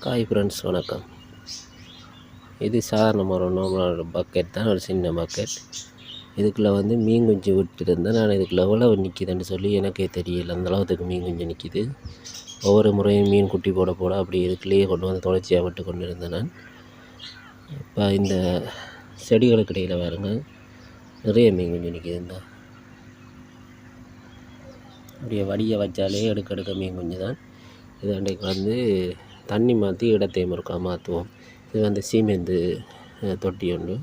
Hi friends, வணக்கம். இது சாதாரணமாக ஒரு நார்மலான பக்கெட் தான், ஒரு சின்ன பக்கெட். இதுக்குள்ளே மீன் குஞ்சு விட்டுருந்தேன். நான் இதுக்குள்ளே எவ்வளவு நிற்கிதுன்னு சொல்லி எனக்கே தெரியல. அந்தளவுக்கு மீன் குஞ்சு நிற்கிது. ஒவ்வொரு முறையும் மீன் குட்டி போட போட அப்படி இதுக்குள்ளேயே கொண்டு தொடர்ச்சியாக விட்டு கொண்டு இருந்தேன் நான். இப்போ இந்த செடிகளுக்கு இடையில் பாருங்க, நிறைய மீன் குஞ்சு நிற்கிதுண்டா. அப்படியே வடியை வச்சாலே எடுக்க மீன் குஞ்சு தான். இது அன்றைக்கு தண்ணி மாற்றி இடத்தையும் இருக்கா மாற்றுவோம். இது சீமெந்து தொட்டி ஒன்று,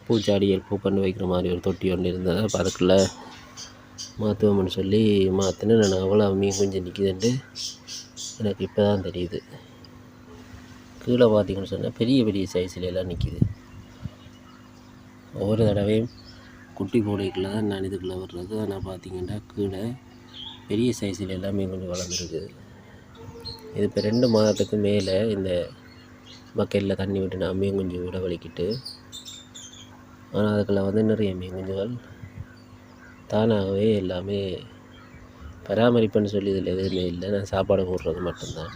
பூச்சாடிகள் பூ பண்ணி வைக்கிற மாதிரி ஒரு தொட்டி ஒன்று இருந்தது. அப்போ அதுக்குள்ளே மாற்றுவோம்னு சொல்லி மாற்றினேன். நான் அவ்வளோ மீன் குஞ்சு நிற்கிதுன்ட்டு எனக்கு இப்போ தான் தெரியுது. கீழே பார்த்தீங்கன்னு சொன்னால் பெரிய பெரிய சைஸில் எல்லாம் நிற்கிது. ஒவ்வொரு தடவையும் குட்டி போடைக்குள்ளே தான் நான் இதுக்குள்ளே வர்றது. ஆனால் பார்த்தீங்கன்னா கீழே பெரிய சைஸில் எல்லாமே கொஞ்சம் வளர்ந்துருக்குது. இது இப்போ 2 மாதத்துக்கு மேலே இந்த பக்கெட்டில் தண்ணி விட்டு நான் மீன் குஞ்சு விட வலிக்கிட்டு. ஆனால் அதுக்குள்ளே நிறைய மீன் குஞ்சுகள் தானாகவே எல்லாமே பராமரிப்புன்னு சொல்லி இதில் எதுவுமே இல்லை. நான் சாப்பாடு போடுறது மட்டும்தான்.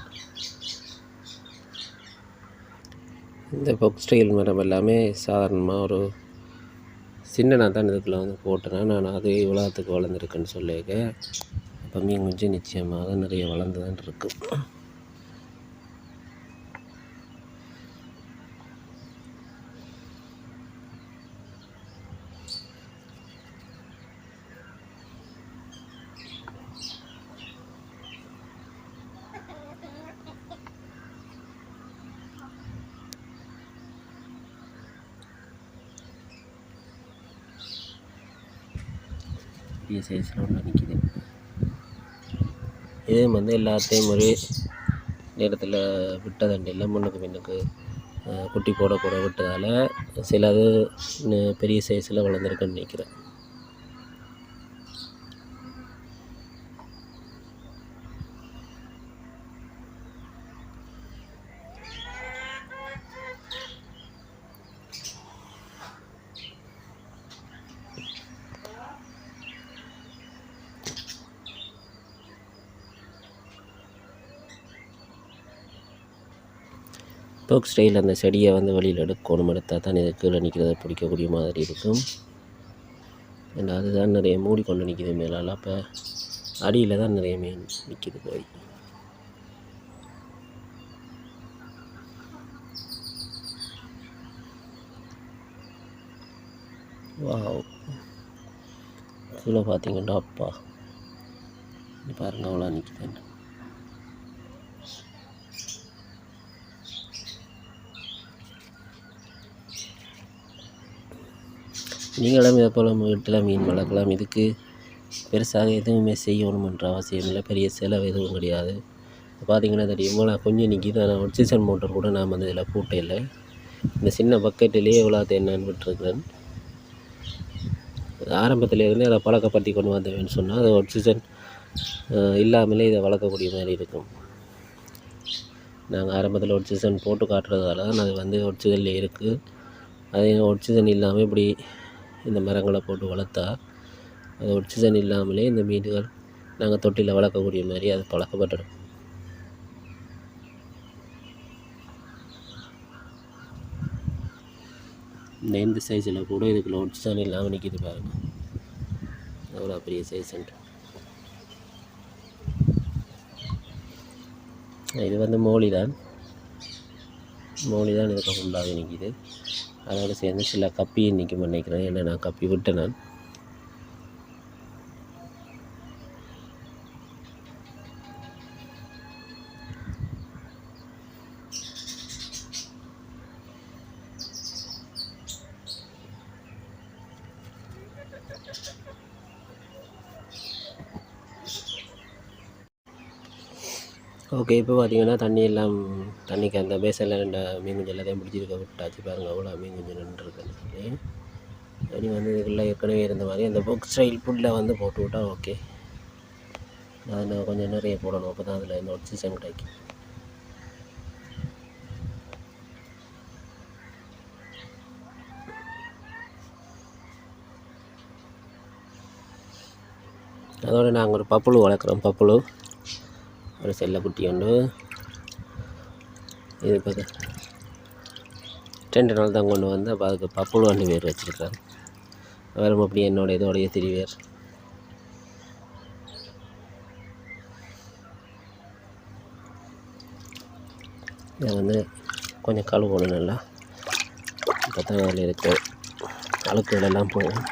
இந்த பொக்ஸ் ஸ்டைல் மரம் எல்லாமே சாதாரணமாக ஒரு சின்ன தான் இதுக்குள்ளே போட்டேன். நான் அது இவ்வளோத்துக்கு வளர்ந்துருக்குன்னு சொல்லியிருக்க. அப்போ மீன் குஞ்சு நிச்சயமாக நிறைய வளர்ந்து தான் இருக்கும். பெரிய சைஸில் ஒன்று நிற்கிது. இது எல்லாத்தையும் ஒரே நேரத்தில் விட்டதண்டில் முன்னுக்கு பின்னுக்கு குட்டி போட விட்டதால் சிலது பெரிய சைஸில் வளர்ந்துருக்குன்னு நினைக்கிறேன். போக் ஸ்டைல் அந்த செடியை வெளியில் எடுக்கணும். எடுத்தால் தான் இது கீழே நிற்கிறத பிடிக்கக்கூடிய மாதிரி இருக்கும். அதுதான் நிறைய மூடிக்கொண்டு நிற்கிது மேலால். அப்போ அடியில் தான் நிறைய மீன் நிற்கிது போய். வாவ், கீழே பார்த்தீங்கன்னா அப்பா பாருங்க அவ்வளோ நிற்கிது. நீங்களும் இதை போல் வீட்டில் மீன் வளர்க்கலாம். இதுக்கு பெருசாக எதுவுமே செய்யணுமென்ற அவசியம் இல்லை. பெரிய செலவு எதுவும் கிடையாது. பார்த்தீங்கன்னா தெரியும் நான் கொஞ்சம் நிற்கிது. ஆனால் ஆக்சிஜன் மோட்டர் கூட நான் இதில் பூட்டே இல்லை. இந்த சின்ன பக்கெட்டிலேயே எவ்வளோத்தை என்னன்னு விட்டுருக்குறேன். ஆரம்பத்திலேருந்து அதை பழக்கப்படுத்தி கொண்டு வந்தேன்னு சொன்னால் அது ஆக்சிஜன் இல்லாமலே இதை வளர்க்கக்கூடிய மாதிரி இருக்கும். நாங்கள் ஆரம்பத்தில் ஆக்சிஜன் போட்டு காட்டுறதால தான் அது ஆக்சிஜனில் இருக்குது. அது ஆக்சிஜன் இல்லாமல் இப்படி இந்த மரங்களை போட்டு வளர்த்தா அது ஆக்சிஜன் இல்லாமலே இந்த மீன்கள் நாங்கள் தொட்டியில் வளர்க்கக்கூடிய மாதிரி அது பழக்கப்பட்டுடும். இந்த சைஸில் கூட இதுக்குள்ள ஆக்சிஜன் இல்லாமல் நிற்கிது பாருங்க, அவ்வளோ பெரிய சைஸ்ன்ட்டு. இது மோலி தான் இதுக்கு ஃபுல்லாகவே நிற்கிது. அதோடு சேர்ந்து சில கப்பியும் நிற்கும் நினைக்கிறேன். ஏன்னா நான் கப்பி விட்டேன். நான் ஓகே. இப்போ பார்த்தீங்கன்னா தண்ணிக்கு அந்த பேசனில் 2 மீன் குஞ்சு எல்லாத்தையும் பிடிச்சிருக்க விட்டாச்சு. பாருங்கள் அவ்வளோ மீன் குஞ்சு நின்றுருக்குன்னு சொல்லி. அப்படி இதுக்குள்ளே ஏற்கனவே இருந்த மாதிரி அந்த பொக் ஸ்டைல் புல்லை போட்டு விட்டால் ஓகே. நான் கொஞ்சம் நிறைய போடணும். அப்போ தான் அதில் இந்த ஆக்சிஜன் கிடைக்கும். அதோடு நாங்கள் ஒரு பப்புளு வளர்க்குறோம். பப்புளு ஒரு செல்லை குட்டி உண்டு. இது இப்போ 2 நாள் தான் கொண்டு வந்து அப்போ அதுக்கு பப்புளுவாண்டு வேர் வச்சுருக்கேன். வேறு அப்படியே இதோடைய திரிவேர். இதை வந்து கொஞ்சம் கழுவணும் நல்லா. இப்போ தான் அதில் இருக்க அழுக்குகளெல்லாம் போகும்.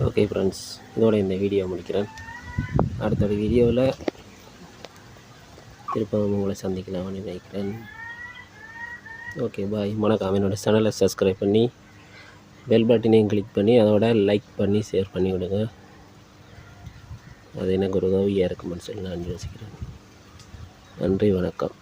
ஓகே ஃப்ரெண்ட்ஸ், இதோட இந்த வீடியோ முடிக்கிறேன். அடுத்த வீடியோவில் திருப்பவும் உங்களை சந்திக்கலாம்னு நினைக்கிறேன். ஓகே பாய், வணக்கம். என்னோடய சேனலை சப்ஸ்கிரைப் பண்ணி பெல் பட்டனையும் கிளிக் பண்ணி அதோட லைக் பண்ணி ஷேர் பண்ணி விடுங்க. அது எனக்கு ஒரு உதவியாக இருக்குமென்னு சொல்லி நான் யோசிக்கிறேன். நன்றி, வணக்கம்.